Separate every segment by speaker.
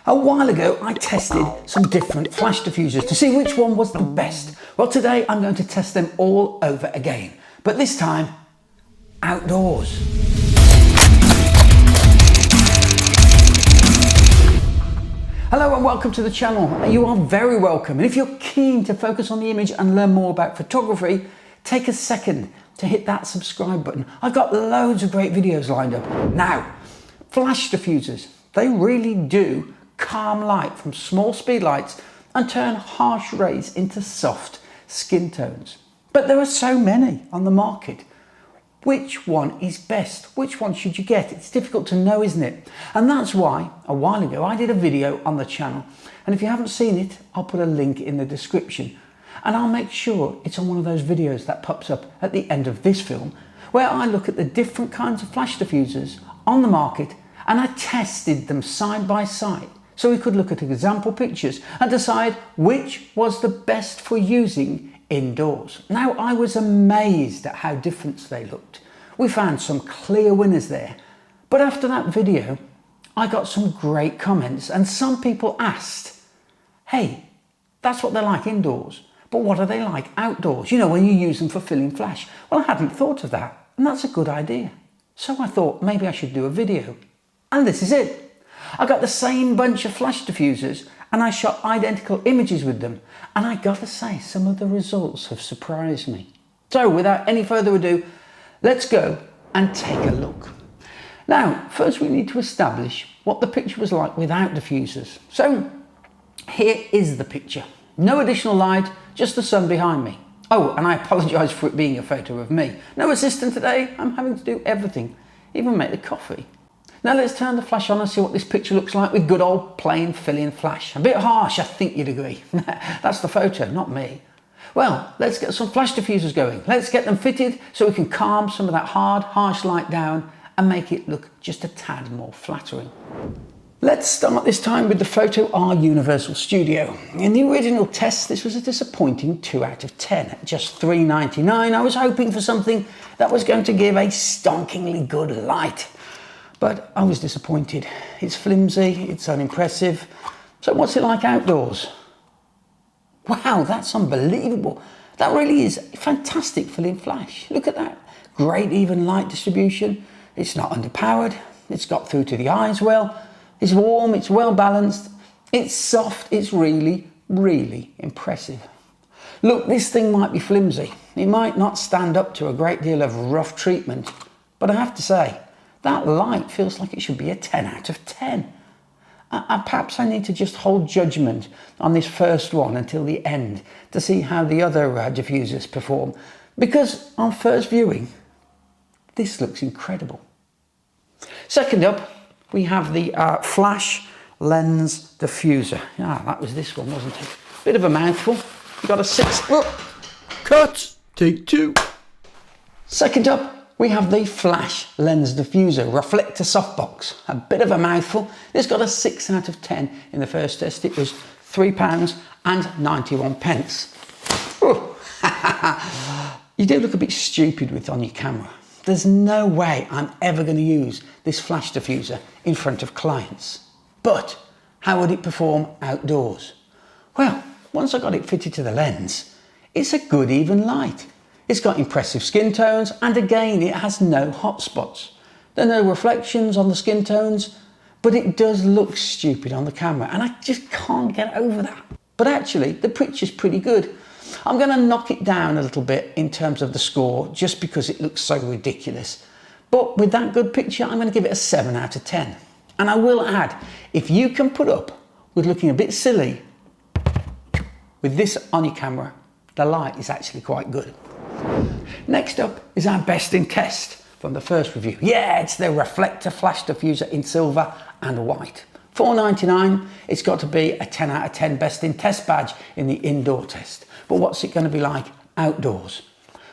Speaker 1: A while ago I tested some different flash diffusers to see which one was the best. Well, today I'm going to test them all over again, but this time outdoors. Hello and welcome to the channel. You are very welcome, and if you're keen to focus on the image and learn more about photography, take a second to hit that subscribe button. I've got loads of great videos lined up. Now, flash diffusers, they really do calm light from small speed lights and turn harsh rays into soft skin tones. But there are so many on the market. Which one is best? Which one should you get? It's difficult to know, isn't it? And that's why a while ago I did a video on the channel, and if you haven't seen it, I'll put a link in the description, and I'll make sure it's on one of those videos that pops up at the end of this film, where I look at the different kinds of flash diffusers on the market and I tested them side by side so we could look at example pictures and decide which was the best for using indoors. Now, I was amazed at how different they looked. We found some clear winners there, but after that video I got some great comments, and some people asked, hey, that's what they're like indoors, but what are they like outdoors? You know, when you use them for filling flash. Well, I hadn't thought of that, and that's a good idea. So I thought maybe I should do a video, and this is it. I got the same bunch of flash diffusers and I shot identical images with them, and I gotta say, some of the results have surprised me. So without any further ado, let's go and take a look. Now, first we need to establish what the picture was like without diffusers. So here is the picture. No additional light, just the sun behind me. Oh, and I apologise for it being a photo of me. No assistant today, I'm having to do everything, even make the coffee. Now let's turn the flash on and see what this picture looks like with good old plain fill-in flash. A bit harsh, I think you'd agree. That's the photo, not me. Well, let's get some flash diffusers going. Let's get them fitted so we can calm some of that hard, harsh light down and make it look just a tad more flattering. Let's start this time with the Photo R Universal Studio. In the original test, this was a disappointing 2 out of 10. At just $3.99, I was hoping for something that was going to give a stonkingly good light. But I was disappointed. It's flimsy, it's unimpressive. So what's it like outdoors? Wow, that's unbelievable. That really is fantastic filling flash. Look at that. Great even light distribution. It's not underpowered. It's got through to the eyes well. It's warm, it's well balanced. It's soft, it's really, really impressive. Look, this thing might be flimsy. It might not stand up to a great deal of rough treatment, but I have to say, that light feels like it should be a 10 out of 10. Perhaps I need to just hold judgment on this first one until the end to see how the other diffusers perform, because on first viewing, this looks incredible. Second up, we have the Flash Lens Diffuser. That was this one, wasn't it? Bit of a mouthful. You got a 6. Cut. Take 2. Second up, we have the Flash Lens Diffuser Reflector softbox. A bit of a mouthful. This got a 6 out of 10 in the first test. It was £3.91. You do look a bit stupid with on your camera. There's no way I'm ever going to use this flash diffuser in front of clients. But how would it perform outdoors? Well, once I got it fitted to the lens, it's a good even light. It's got impressive skin tones, and again, it has no hot spots. There are no reflections on the skin tones, but it does look stupid on the camera, and I just can't get over that. But actually, the picture's pretty good. I'm going to knock it down a little bit in terms of the score, just because it looks so ridiculous. But with that good picture, I'm going to give it a 7 out of 10. And I will add, if you can put up with looking a bit silly with this on your camera, the light is actually quite good. Next up is our best in test from the first review. Yeah, it's the Reflector Flash Diffuser in silver and white. $4.99, it's got to be a 10 out of 10 best in test badge in the indoor test. But what's it going to be like outdoors?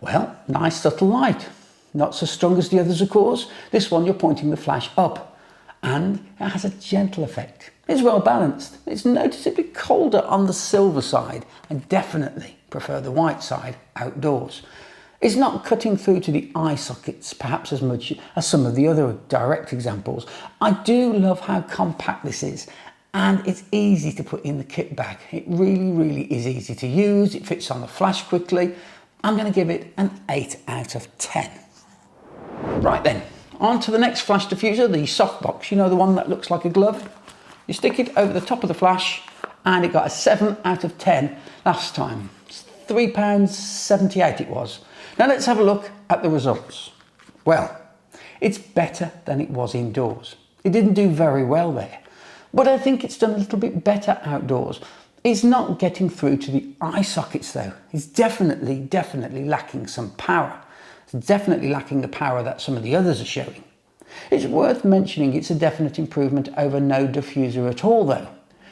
Speaker 1: Well, nice subtle light. Not so strong as the others, of course. This one, you're pointing the flash up, and it has a gentle effect. It's well balanced. It's noticeably colder on the silver side, and definitely prefer the white side outdoors. It's not cutting through to the eye sockets perhaps as much as some of the other direct examples. I do love how compact this is, and it's easy to put in the kit bag. It really is easy to use. It fits on the flash quickly. I'm going to give it an 8 out of 10. Right then, on to the next flash diffuser, the softbox. You know, the one that looks like a glove? You stick it over the top of the flash and it got a 7 out of 10 last time. £3.78 it was. Now let's have a look at the results. Well, it's better than it was indoors. It didn't do very well there, but I think it's done a little bit better outdoors. It's not getting through to the eye sockets though. It's definitely lacking some power. It's definitely lacking the power that some of the others are showing. It's worth mentioning it's a definite improvement over no diffuser at all though.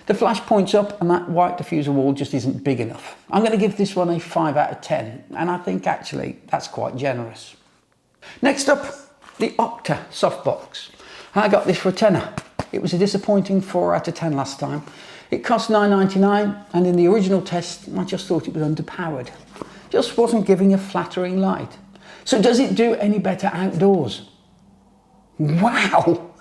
Speaker 1: The flash points up and that white diffuser wall just isn't big enough. I'm going to give this one a 5 out of 10, and I think actually that's quite generous. Next up, the Octa softbox. I got this for a tenner. It was a disappointing 4 out of 10 last time. It cost £9.99, and in the original test I just thought it was underpowered. Just wasn't giving a flattering light. So does it do any better outdoors? Wow,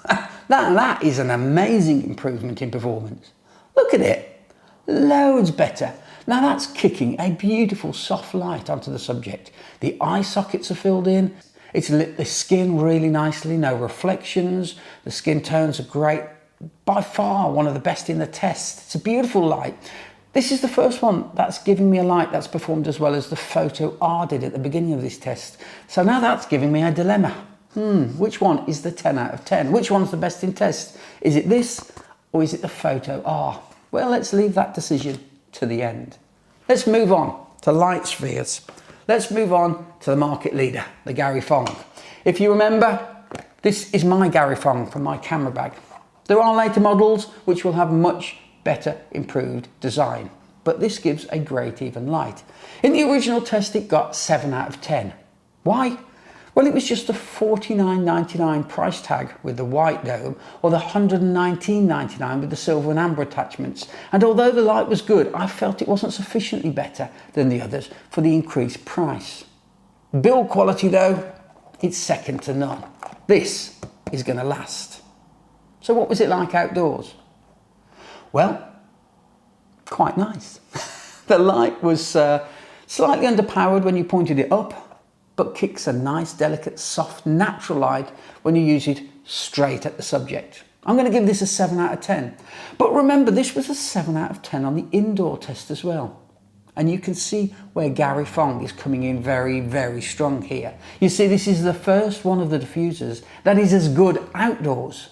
Speaker 1: that is an amazing improvement in performance. Look at it, loads better. Now that's kicking a beautiful soft light onto the subject. The eye sockets are filled in. It's lit the skin really nicely, no reflections. The skin tones are great. By far one of the best in the test. It's a beautiful light. This is the first one that's giving me a light that's performed as well as the Photo R did at the beginning of this test. So now that's giving me a dilemma. Which one is the 10 out of 10? Which one's the best in test? Is it this or is it the Photo R? Well, let's leave that decision to the end. Let's move on to light spheres. Let's move on to the market leader, the Gary Fong. If you remember, this is my Gary Fong from my camera bag. There are later models which will have much better improved design, but this gives a great even light. In the original test it got 7 out of 10. Why? Well, it was just a $49.99 price tag with the white dome, or the $119.99 with the silver and amber attachments. And although the light was good, I felt it wasn't sufficiently better than the others for the increased price. Build quality though, it's second to none. This is going to last. So what was it like outdoors? Well, quite nice. The light was slightly underpowered when you pointed it up, but kicks a nice, delicate, soft, natural light when you use it straight at the subject. I'm going to give this a 7 out of 10. But remember, this was a 7 out of 10 on the indoor test as well. And you can see where Gary Fong is coming in very strong here. You see, this is the first one of the diffusers that is as good outdoors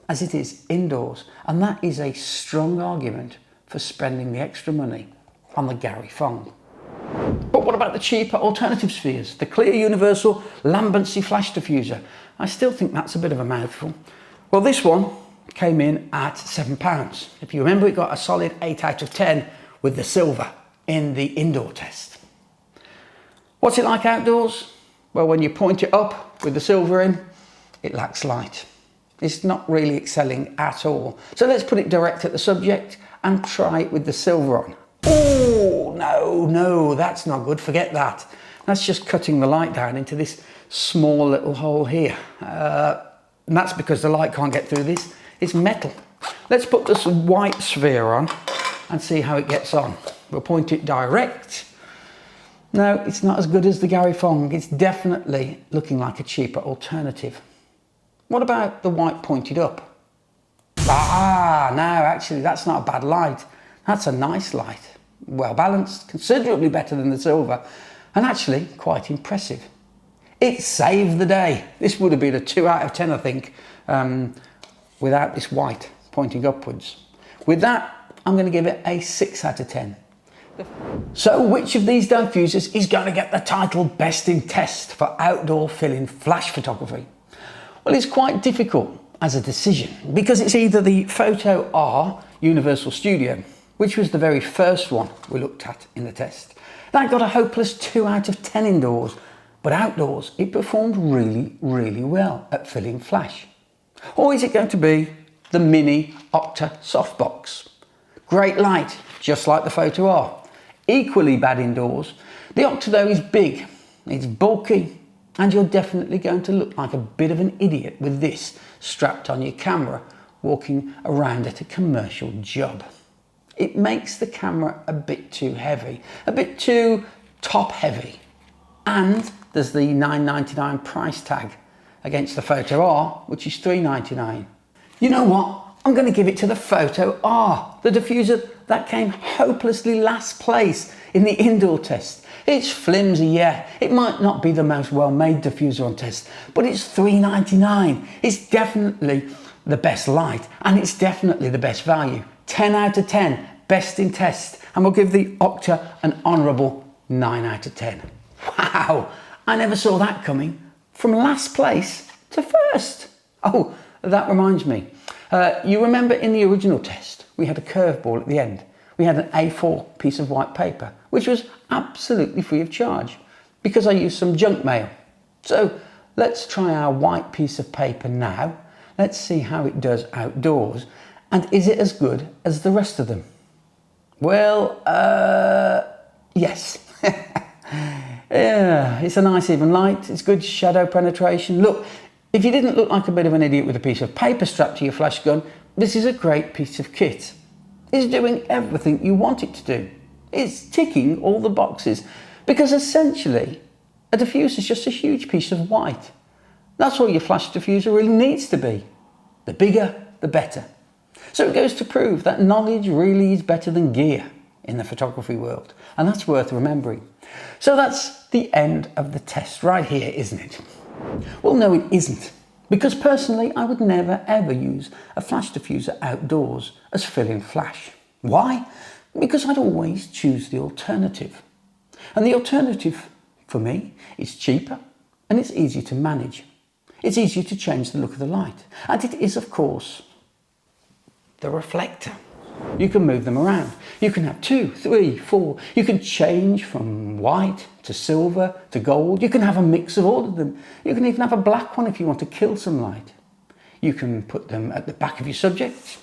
Speaker 1: as it is indoors. And that is a strong argument for spending the extra money on the Gary Fong. But what about the cheaper alternative spheres? The clear universal Lambency flash diffuser. I still think that's a bit of a mouthful. Well, this one came in at £7. If you remember, it got a solid 8 out of 10 with the silver in the indoor test. What's it like outdoors? Well, when you point it up with the silver in, it lacks light. It's not really excelling at all. So let's put it direct at the subject and try it with the silver on. Oh, no, that's not good. Forget that. That's just cutting the light down into this small little hole here. And that's because the light can't get through this. It's metal. Let's put this white sphere on and see how it gets on. We'll point it direct. No, it's not as good as the Gary Fong. It's definitely looking like a cheaper alternative. What about the white pointed up? No, actually, that's not a bad light. That's a nice light. Well balanced, considerably better than the silver, and actually quite impressive. It saved the day. This would have been a 2 out of 10, I think, without this white pointing upwards. With that, I'm going to give it a 6 out of 10. So which of these diffusers is going to get the title Best in Test for outdoor fill-in flash photography? Well, it's quite difficult as a decision because it's either the Photo R Universal Studio, which was the very first one we looked at in the test. That got a hopeless 2 out of 10 indoors, but outdoors it performed really well at filling flash. Or is it going to be the mini Octa softbox? Great light, just like the Photo R. Equally bad indoors. The Octa though is big, it's bulky, and you're definitely going to look like a bit of an idiot with this strapped on your camera walking around at a commercial job. It makes the camera a bit too heavy, a bit too top heavy. And there's the $9.99 price tag against the Photo R, which is $3.99. You know what? I'm going to give it to the Photo R, the diffuser that came hopelessly last place in the indoor test. It's flimsy, yeah. It might not be the most well-made diffuser on test, but it's $3.99. It's definitely the best light, and it's definitely the best value. 10 out of 10, best in test. And we'll give the Octa an honourable 9 out of 10. Wow, I never saw that coming. From last place to first. Oh, that reminds me. You remember in the original test, we had a curveball at the end. We had an A4 piece of white paper, which was absolutely free of charge because I used some junk mail. So let's try our white piece of paper now. Let's see how it does outdoors. And is it as good as the rest of them? Well, yes. Yeah, it's a nice even light. It's good shadow penetration. Look, if you didn't look like a bit of an idiot with a piece of paper strapped to your flash gun, this is a great piece of kit. It's doing everything you want it to do. It's ticking all the boxes because essentially a diffuser is just a huge piece of white. That's all your flash diffuser really needs to be. The bigger, the better. So it goes to prove that knowledge really is better than gear in the photography world, and that's worth remembering. So that's the end of the test right here, isn't it? Well, no, it isn't, because personally I would never ever use a flash diffuser outdoors as fill-in flash. Why? Because I'd always choose the alternative. And the alternative for me is cheaper and it's easy to manage. It's easy to change the look of the light, and it is, of course, the reflector. You can move them around. You can have 2, 3, 4. You can change from white to silver to gold. You can have a mix of all of them. You can even have a black one if you want to kill some light. You can put them at the back of your subject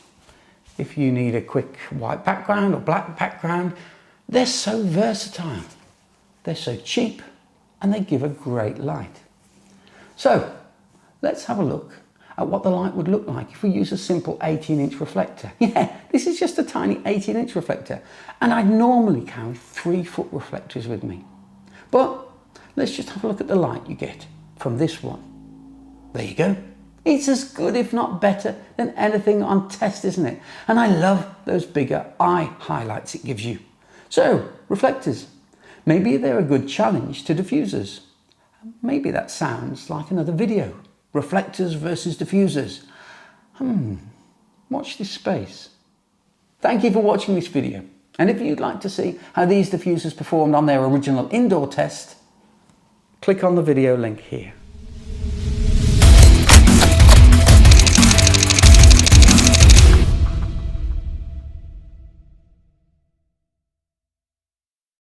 Speaker 1: if you need a quick white background or black background. They're so versatile. They're so cheap and they give a great light. So let's have a look at what the light would look like if we use a simple 18-inch reflector. Yeah, this is just a tiny 18-inch reflector, and I normally carry 3-foot reflectors with me. But let's just have a look at the light you get from this one. There you go. It's as good, if not better, than anything on test, isn't it? And I love those bigger eye highlights it gives you. So, reflectors. Maybe they're a good challenge to diffusers. Maybe that sounds like another video. Reflectors versus diffusers. Watch this space. Thank you for watching this video. And if you'd like to see how these diffusers performed on their original indoor test, click on the video link here.